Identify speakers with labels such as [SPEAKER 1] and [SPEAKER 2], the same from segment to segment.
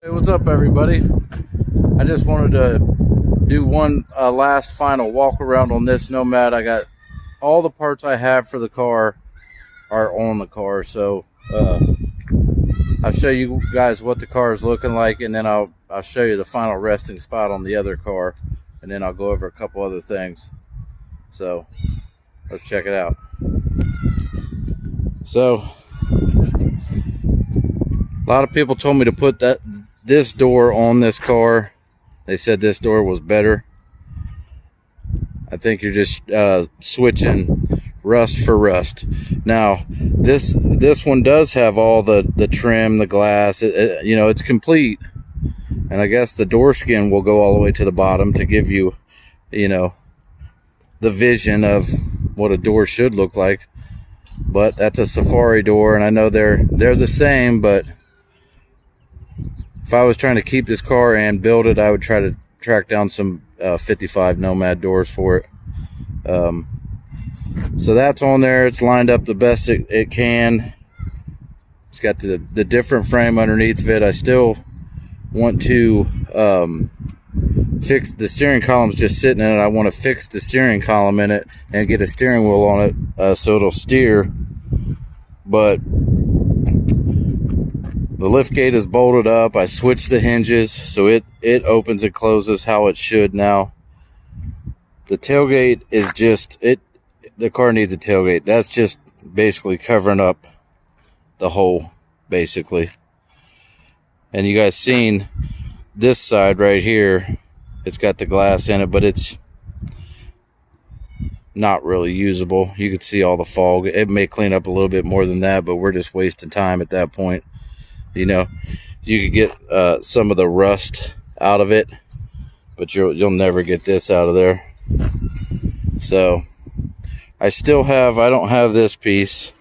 [SPEAKER 1] Hey, what's up, everybody? I just wanted to do one last final walk around on this Nomad. I got all the parts I have for the car are on the car, so I'll show you guys what the car is looking like, and then I'll show you the final resting spot on the other car, and then I'll go over a couple other things. So let's check it out. So a lot of people told me to put this door on this car. They said this door was better. I think you're just switching rust for rust. Now this one does have all the trim, the glass. You know, it's complete, and I guess the door skin will go all the way to the bottom to give you, you know, the vision of what a door should look like. But that's a Safari door, and I know they're the same, but if I was trying to keep this car and build it, I would try to track down some 55 Nomad doors for it. So that's on there. It's lined up the best it can. It's got the different frame underneath of it. I still want to fix the steering column's just sitting in it. I want to fix the steering column in it and get a steering wheel on it so it'll steer. But the lift gate is bolted up. I switched the hinges so it opens and closes how it should now. The tailgate is just the car needs a tailgate. That's just basically covering up the hole, basically. And you guys seen this side right here. It's got the glass in it, but it's not really usable. You could see all the fog. It may clean up a little bit more than that, but we're just wasting time at that point. You know, you could get some of the rust out of it, but you'll never get this out of there. So I don't have this piece,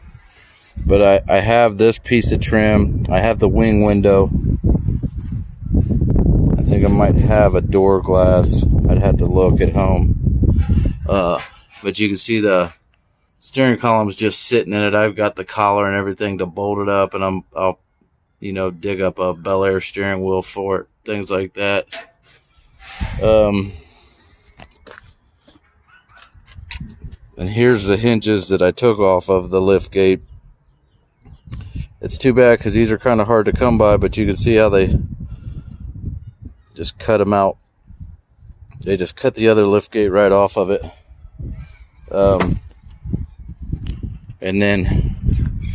[SPEAKER 1] but I have this piece of trim. I have the wing window. I think I might have a door glass. I'd have to look at home. But you can see the steering column is just sitting in it. I've got the collar and everything to bolt it up, and I'll you know, dig up a Bel Air steering wheel for it, things like that. And here's the hinges that I took off of the lift gate. It's too bad because these are kind of hard to come by, but you can see how they just cut them out. They just cut the other lift gate right off of it. And then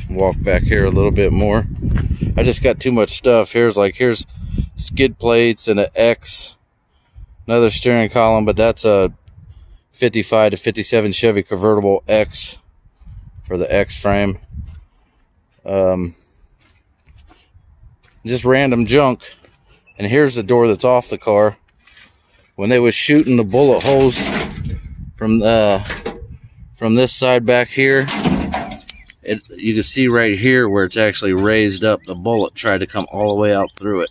[SPEAKER 1] walk back here a little bit more. I just got too much stuff. Here's skid plates and an X, another steering column, but that's a 55 to 57 Chevy convertible X for the X frame. Just random junk. And here's the door that's off the car. When they was shooting the bullet holes from this side back here, you can see right here where it's actually raised up. The bullet tried to come all the way out through it.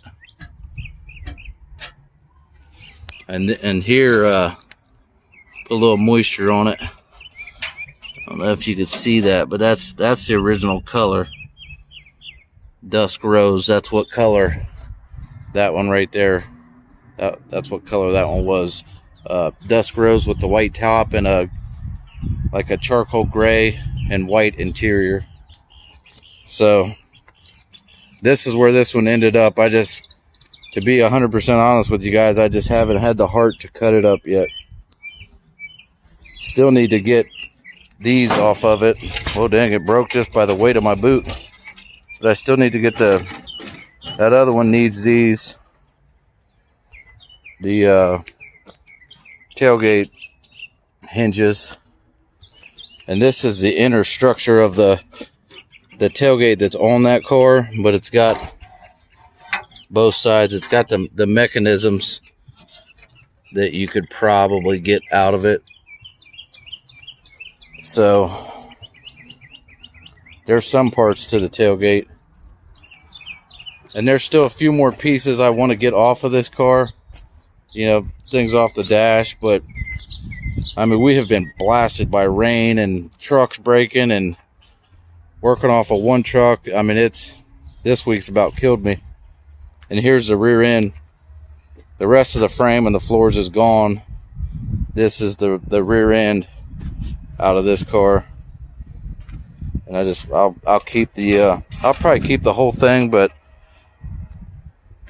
[SPEAKER 1] And here, put a little moisture on it. I don't know if you could see that, but that's the original color. Dusk rose. That's what color that one right there. That's what color that one was. Dusk rose with the white top and like a charcoal gray and white interior. So this is where this one ended up. To be 100% honest with you guys, I just haven't had the heart to cut it up yet. Still need to get these off of it. Oh dang, it broke just by the weight of my boot. But I still need to get that other one needs these. The tailgate hinges. And this is the inner structure of the tailgate that's on that car, but it's got both sides. It's got the mechanisms that you could probably get out of it. So there's some parts to the tailgate. And there's still a few more pieces I want to get off of this car. You know, things off the dash, but I mean, we have been blasted by rain and trucks breaking and working off of one truck. I mean, this week's about killed me. And here's the rear end. The rest of the frame and the floors is gone. This is the rear end out of this car. And I'll keep the I'll probably keep the whole thing, but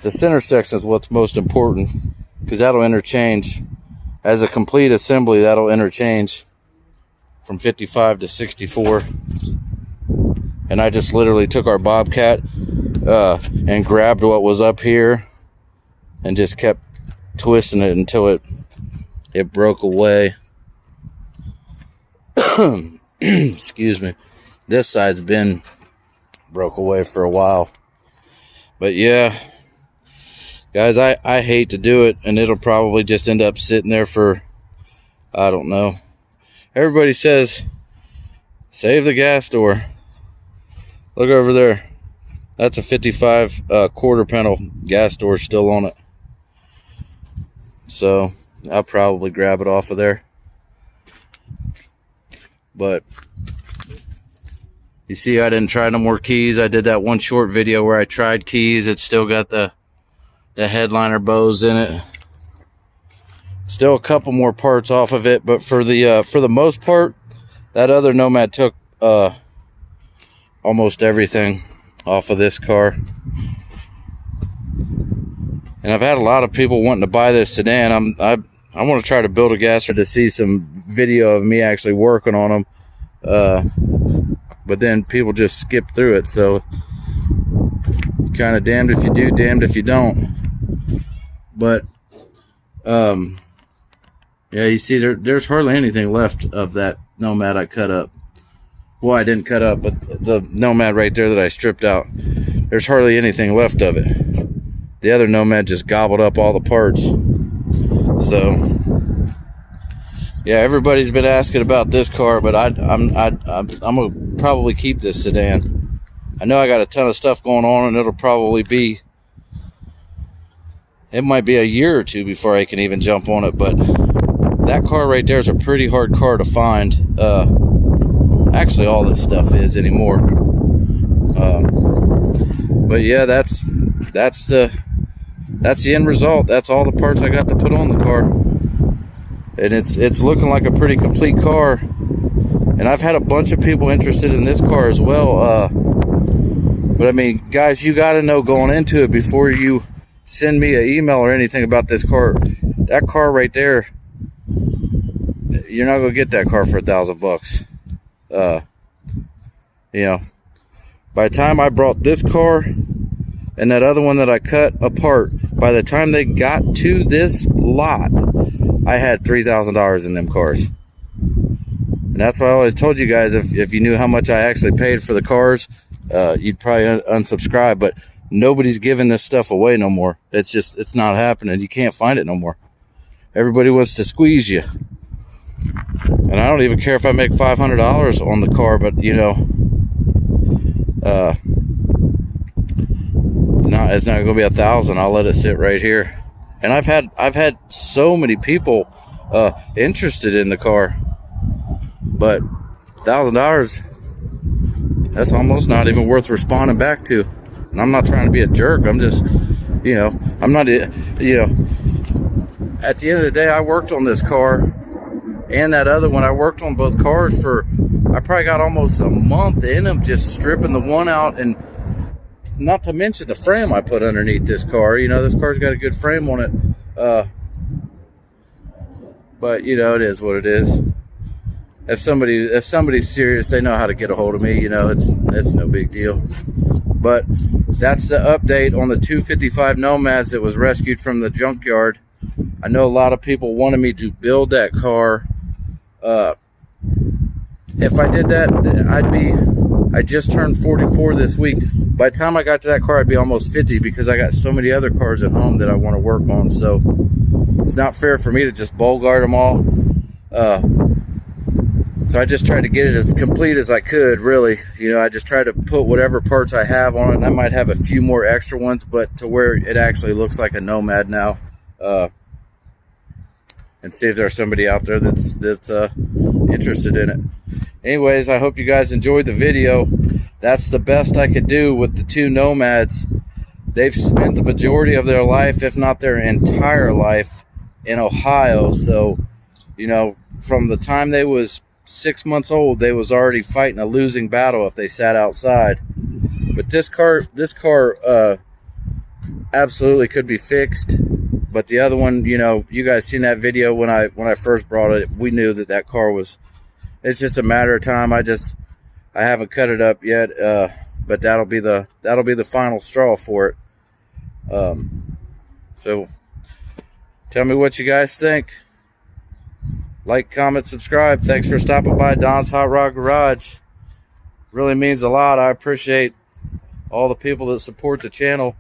[SPEAKER 1] the center section is what's most important, because that'll interchange as a complete assembly. That'll interchange from 55 to 64. And I just literally took our Bobcat and grabbed what was up here and just kept twisting it until it broke away. Excuse me. This side's been broke away for a while. But yeah, guys, I hate to do it, and it'll probably just end up sitting there for, I don't know. Everybody says, save the gas door. Look over there. That's a 55 quarter panel gas door still on it. So I'll probably grab it off of there. But you see, I didn't try no more keys. I did that one short video where I tried keys. It's still got the headliner bows in it. Still a couple more parts off of it, but for the most part, that other Nomad took almost everything off of this car. And I've had a lot of people wanting to buy this sedan. I want to try to build a gasser to see some video of me actually working on them. But then people just skip through it, so kind of damned if you do, damned if you don't. But yeah, you see there's hardly anything left of that Nomad I cut up. Well, I didn't cut up, but the Nomad right there that I stripped out, there's hardly anything left of it. The other Nomad just gobbled up all the parts. So yeah, everybody's been asking about this car, but I'm gonna probably keep this sedan. I know I got a ton of stuff going on, and it'll probably be, it might be a year or two before I can even jump on it. But that car right there is a pretty hard car to find. Actually, all this stuff is anymore. But yeah, that's the end result. That's all the parts I got to put on the car, and it's looking like a pretty complete car. And I've had a bunch of people interested in this car as well. But I mean, guys, you got to know going into it before you send me an email or anything about this car. That car right there, you're not gonna get that car for $1,000. You know, by the time I brought this car and that other one that I cut apart, by the time they got to this lot, I had $3,000 in them cars. And that's why I always told you guys, if you knew how much I actually paid for the cars, you'd probably unsubscribe. But nobody's giving this stuff away no more. It's not happening. You can't find it no more. Everybody wants to squeeze you. And I don't even care if I make $500 on the car, but you know, it's not gonna be $1,000. I'll let it sit right here. And I've had so many people interested in the car, but $1,000, that's almost not even worth responding back to. And I'm not trying to be a jerk. I'm just, you know, I'm not, you know, at the end of the day, I worked on this car and that other one. I worked on both cars for, I probably got almost a month in them, just stripping the one out, and not to mention the frame I put underneath this car. You know, this car's got a good frame on it. But you know, it is what it is. If somebody's serious, they know how to get a hold of me. You know, it's no big deal. But that's the update on the 255 Nomads that was rescued from the junkyard. I know a lot of people wanted me to build that car. If I did that, I just turned 44 this week. By the time I got to that car, I'd be almost 50, because I got so many other cars at home that I want to work on. So it's not fair for me to just Bogart them all. So I just tried to get it as complete as I could, really. You know, I just tried to put whatever parts I have on it, and I might have a few more extra ones, but to where it actually looks like a Nomad now. And see if there's somebody out there that's interested in it. Anyways, I hope you guys enjoyed the video. That's the best I could do with the two Nomads. they've spent the majority of their life, if not their entire life, in Ohio. So, you know, from the time they was 6 months old, they was already fighting a losing battle if they sat outside. But this car absolutely could be fixed. But the other one, you know, you guys seen that video when I first brought it. We knew that car was. It's just a matter of time. I haven't cut it up yet, but that'll be the final straw for it. So tell me what you guys think. Like, comment, subscribe. Thanks for stopping by Don's Hot Rod Garage. Really means a lot. I appreciate all the people that support the channel.